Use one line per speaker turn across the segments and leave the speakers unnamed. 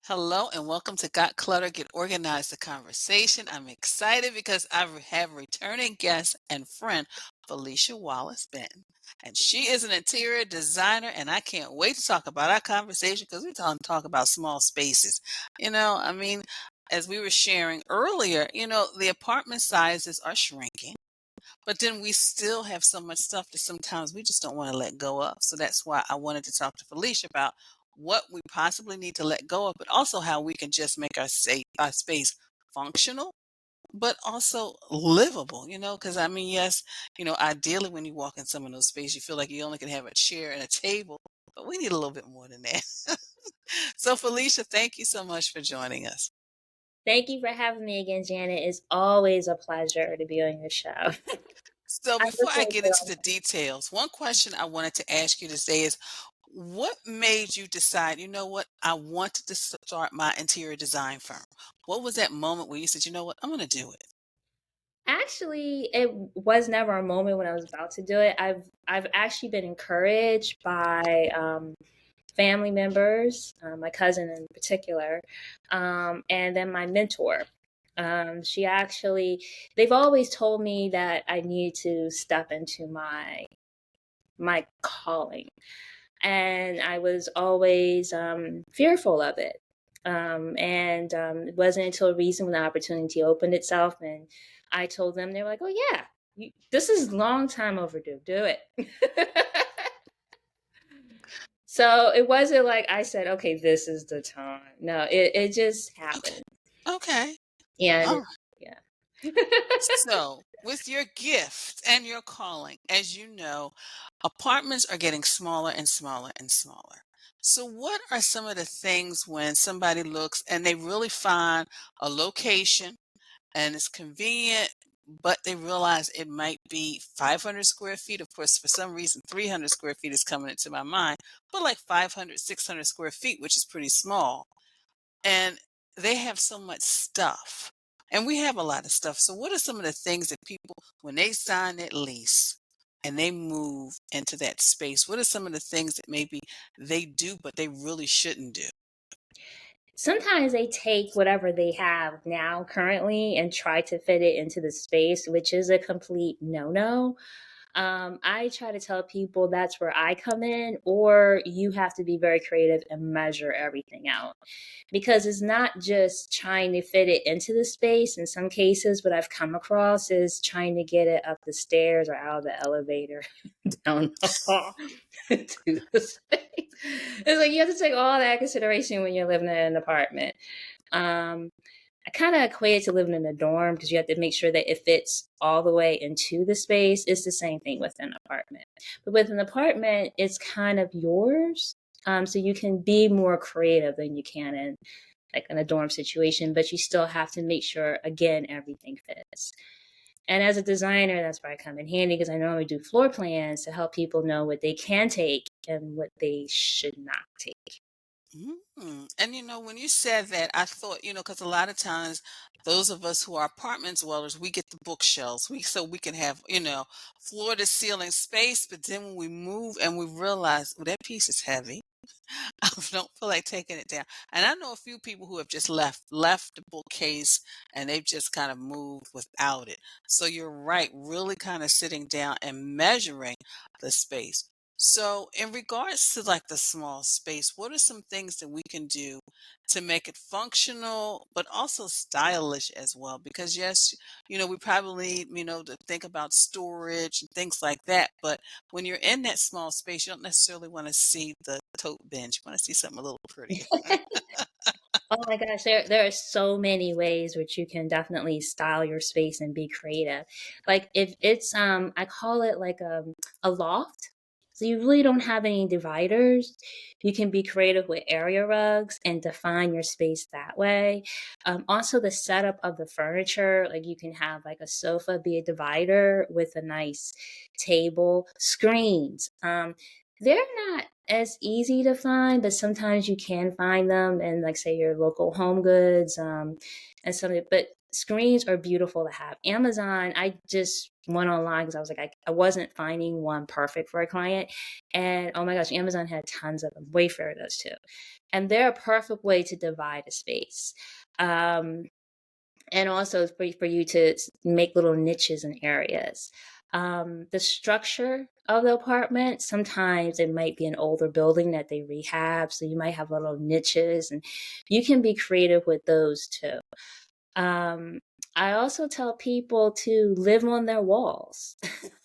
Hello and welcome to Got Clutter, Get Organized, the conversation. I'm excited because I have returning guest and friend, Felicia Wallace Benton. And she is an interior designer, and I can't wait to talk about our conversation because we're talk about small spaces. As we were sharing earlier, the apartment sizes are shrinking. But then we still have so much stuff that sometimes we just don't want to let go of. So that's why I wanted to talk to Felicia about what we possibly need to let go of, but also how we can just make our space functional, but also livable, because yes, ideally when you walk in some of those spaces, you feel like you only can have a chair and a table, but we need a little bit more than that. So Felicia, thank you so much for joining us.
Thank you for having me again, Janet. It's always a pleasure to be on your show.
So
I
before I
listen
get
to
into the details, one question I wanted to ask you today is what made you decide, what, I wanted to start my interior design firm? What was that moment where you said, what, I'm going to do it?
Actually, it was never a moment when I was about to do it. I've actually been encouraged by family members, my cousin in particular, and then my mentor. She actually, they've always told me that I need to step into my calling, and I was always fearful of it. It wasn't until recent when the opportunity opened itself, and I told them, they were like, "Oh yeah, this is long time overdue. Do it." So it wasn't like I said, "Okay, this is the time." No, it just
Okay.
happened.
Okay.
Yeah,
All right.
yeah.
So, with your gift and your calling, as you know, apartments are getting smaller and smaller and smaller. So, what are some of the things when somebody looks and they really find a location and it's convenient, but they realize it might be 500 square feet? Of course, for some reason, 300 square feet is coming into my mind, but like 500, 600 square feet, which is pretty small. And they have so much stuff. And we have a lot of stuff. So, what are some of the things that people, when they sign that lease and they move into that space, what are some of the things that maybe they do, but they really shouldn't do?
Sometimes they take whatever they have now currently and try to fit it into the space, which is a complete no-no. I try to tell people that's where I come in, or you have to be very creative and measure everything out, because it's not just trying to fit it into the space. In some cases, what I've come across is trying to get it up the stairs or out of the elevator down the hall to the space. It's like you have to take all that consideration when you're living in an apartment. Um, I kind of equate it to living in a dorm because you have to make sure that it fits all the way into the space. It's the same thing with an apartment. But with an apartment, it's kind of yours. So you can be more creative than you can in a dorm situation, but you still have to make sure, again, everything fits. And as a designer, that's where I come in handy because I normally do floor plans to help people know what they can take and what they should not take.
And when you said that, I thought, because a lot of times those of us who are apartment dwellers, we get the bookshelves. So we can have, floor to ceiling space. But then when we move and we realize, well, that piece is heavy. I don't feel like taking it down. And I know a few people who have just left the bookcase and they've just kind of moved without it. So you're right, really kind of sitting down and measuring the space. So in regards to like the small space, what are some things that we can do to make it functional but also stylish as well? Because yes, we probably need, to think about storage and things like that, but when you're in that small space, you don't necessarily want to see the tote bench. You want to see something a little prettier.
Oh my gosh, there are so many ways which you can definitely style your space and be creative. Like if it's I call it like a loft. So you really don't have any dividers. You can be creative with area rugs and define your space that way. Also the setup of the furniture, like you can have like a sofa be a divider with a nice table, screens. They're not as easy to find, but sometimes you can find them in, like, say, your local Home Goods, and something. But screens are beautiful to have. Amazon, I just went online because I was like, I wasn't finding one perfect for a client. And oh my gosh, Amazon had tons of them. Wayfair does too. And they're a perfect way to divide a space. Um, and also for you to make little niches and areas. The structure of the apartment, sometimes it might be an older building that they rehab, so you might have little niches, and you can be creative with those too. Um, I also tell people to live on their walls.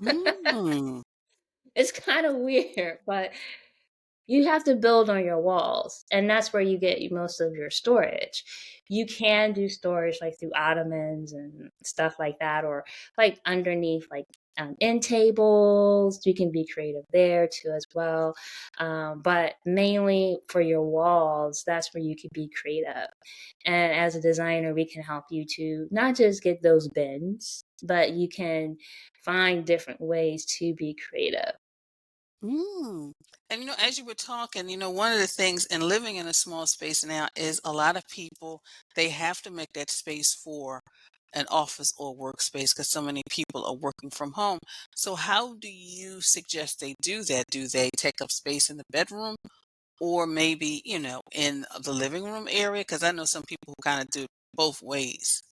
Mm.
It's kind of weird, but you have to build on your walls, and that's where you get most of your storage. You can do storage like through ottomans and stuff like that, or like underneath like end tables. You can be creative there too as well. But mainly for your walls, that's where you can be creative. And as a designer, we can help you to not just get those bins, but you can find different ways to be creative.
Mm. And as you were talking, one of the things in living in a small space now is a lot of people, they have to make that space for an office or workspace because so many people are working from home. So how do you suggest they do that? Do they take up space in the bedroom or maybe, in the living room area? Because I know some people who kind of do both ways.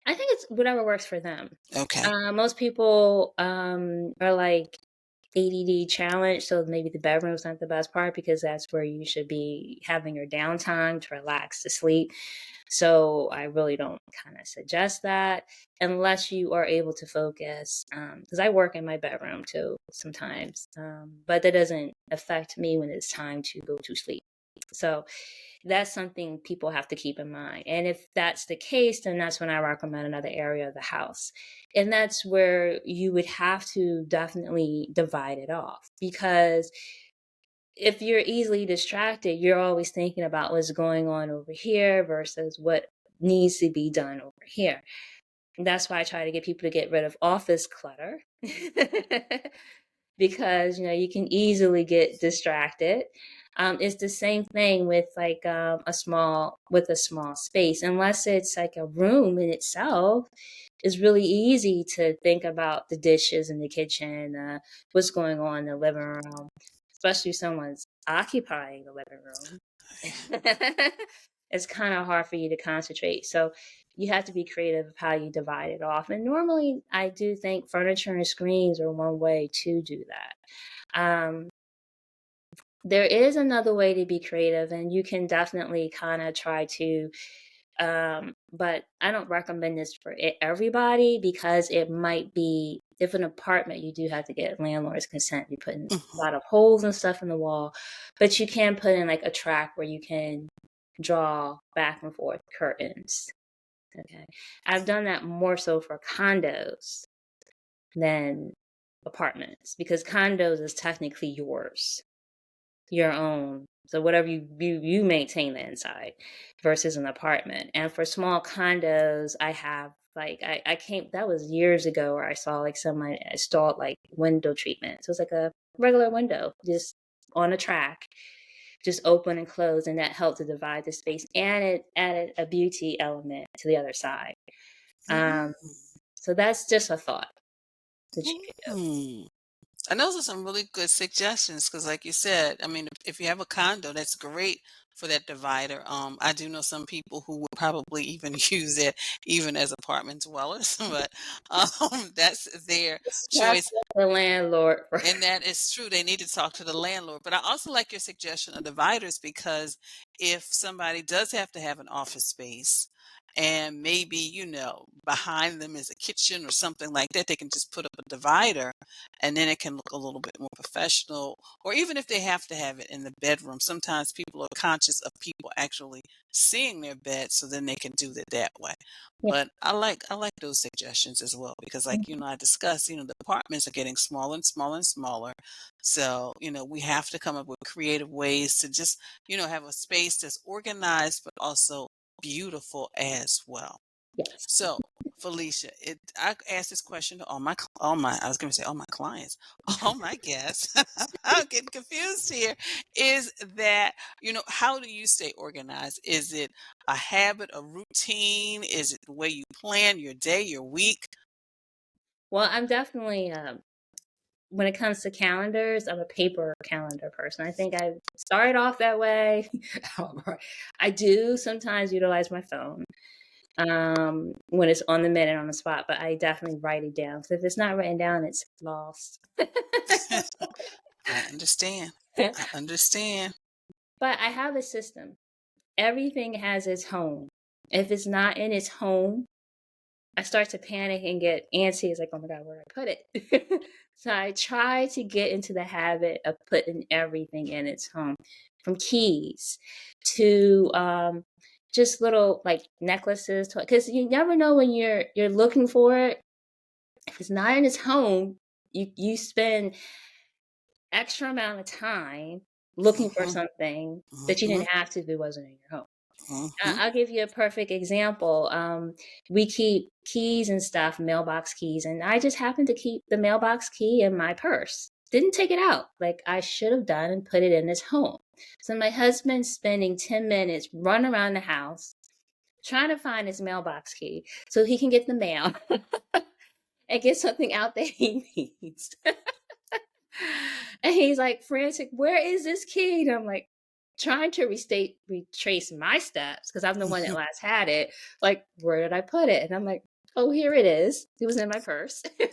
I think it's whatever works for them.
Okay.
Most people are like ADD challenged, so maybe the bedroom's not the best part because that's where you should be having your downtime to relax, to sleep. So I really don't kind of suggest that unless you are able to focus. Because I work in my bedroom too sometimes, but that doesn't affect me when it's time to go to sleep. So that's something people have to keep in mind. And if that's the case, then that's when I recommend another area of the house. And that's where you would have to definitely divide it off because if you're easily distracted, you're always thinking about what's going on over here versus what needs to be done over here. And that's why I try to get people to get rid of office clutter because you can easily get distracted. It's the same thing with like a small space, unless it's like a room in itself. It's really easy to think about the dishes in the kitchen, what's going on in the living room, especially if someone's occupying the living room. It's kind of hard for you to concentrate. So you have to be creative of how you divide it off. And normally, I do think furniture and screens are one way to do that. There is another way to be creative, and you can definitely kind of try to, but I don't recommend this for everybody because it might be, if an apartment, you do have to get landlord's consent. You put in a
Hmm.
lot of holes and stuff in the wall, but you can put in like a track where you can draw back and forth curtains. Okay. I've done that more so for condos than apartments because condos is technically yours, your own. So whatever you maintain the inside versus an apartment. And for small condos, I have like I came, that was years ago where I saw like someone installed like window treatment. So it's like a regular window just on a track, just open and close, and that helped to divide the space and it added a beauty element to the other side. Um, so that's just a thought that you could do.
Mm. And those are some really good suggestions because, like you said, I mean, if you have a condo, that's great for that divider. I do know some people who would probably even use it even as apartment dwellers, but that's their
Just check
choice.
with the landlord for
And that is true. They need to talk to the landlord. But I also like your suggestion of dividers because if somebody does have to have an office space and maybe, behind them is a kitchen or something like that, they can just put up a divider and then it can look a little bit more professional. Or even if they have to have it in the bedroom, sometimes people are conscious of people actually seeing their bed, so then they can do it that way.
yeah.
But I like those suggestions as well because like I discussed, the apartments are getting smaller and smaller and smaller. So, we have to come up with creative ways to just, have a space that's organized but also beautiful as well.
Yes.
So, Felicia, I ask this question to I was going to say all my clients, all my guests. I'm getting confused here. Is that, how do you stay organized? Is it a habit, a routine? Is it the way you plan your day, your week?
Well, I'm definitely when it comes to calendars, I'm a paper calendar person. I think I started off that way. I do sometimes utilize my phone when it's on the minute on the spot, but I definitely write it down. So if it's not written down, it's lost.
I understand.
But
I understand.
I have a system. Everything has its home. If it's not in its home, I start to panic and get antsy. It's like, oh my God, where did I put it? So I try to get into the habit of putting everything in its home, from keys to just little like necklaces, because you never know when you're looking for it. If it's not in its home, you spend extra amount of time looking for
Mhm.
something that you
Mhm.
didn't have to if it wasn't in your home.
Mhm.
I'll give you a perfect example. We keep keys and stuff, mailbox keys, and I just happened to keep the mailbox key in my purse. Didn't take it out like I should have done and put it in his home. So my husband's spending 10 minutes running around the house trying to find his mailbox key so he can get the mail and get something out that he needs. And he's like frantic, where is this key? And I'm like, trying to retrace my steps because I'm the one that
Mhm.
last had it. Like, where did I put it? And I'm like, oh, here it is. It was in my purse. And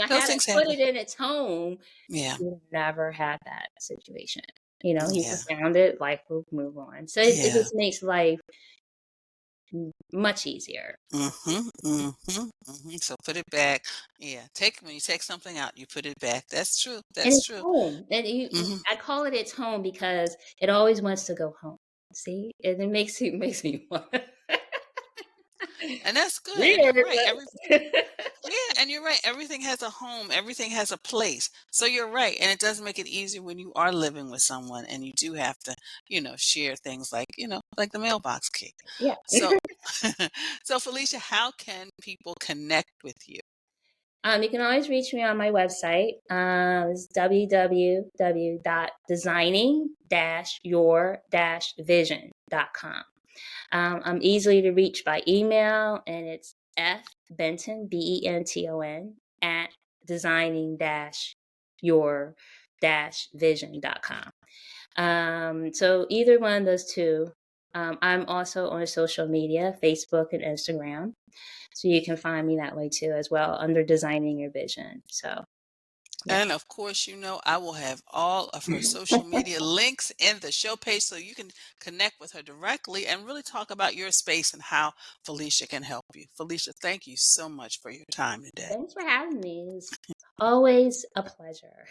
I
Those
haven't
things
put
happen.
it in its home.
Yeah.
We've never had that situation. He
Yeah.
just found it, life will move on. So it
Yeah.
just makes life much easier.
Mhm. Mhm. Mhm. So put it back. Yeah. When you take something out, you put it back. That's true.
And
That's
it's
true.
home. And
Mhm.
I call it its home because it always wants to go home. See? And it makes me want
And that's good. And you're
weird,
right.
but
Yeah, and you're right. Everything has a home. Everything has a place. So you're right. And it does make it easier when you are living with someone and you do have to, share things like, like the mailbox key.
yeah.
So so Felicia, how can people connect with you?
You can always reach me on my website. It's www.designing-your-vision.com. I'm easily to reach by email, and it's fbenton, BENTON, at designing-your-vision.com. So either one of those two. I'm also on social media, Facebook and Instagram. So you can find me that way too, as well, under Designing Your Vision. So, yeah.
And of course, I will have all of her social media links in the show page so you can connect with her directly and really talk about your space and how Felicia can help you. Felicia, thank you so much for your time today.
Thanks for having me. It's always a pleasure.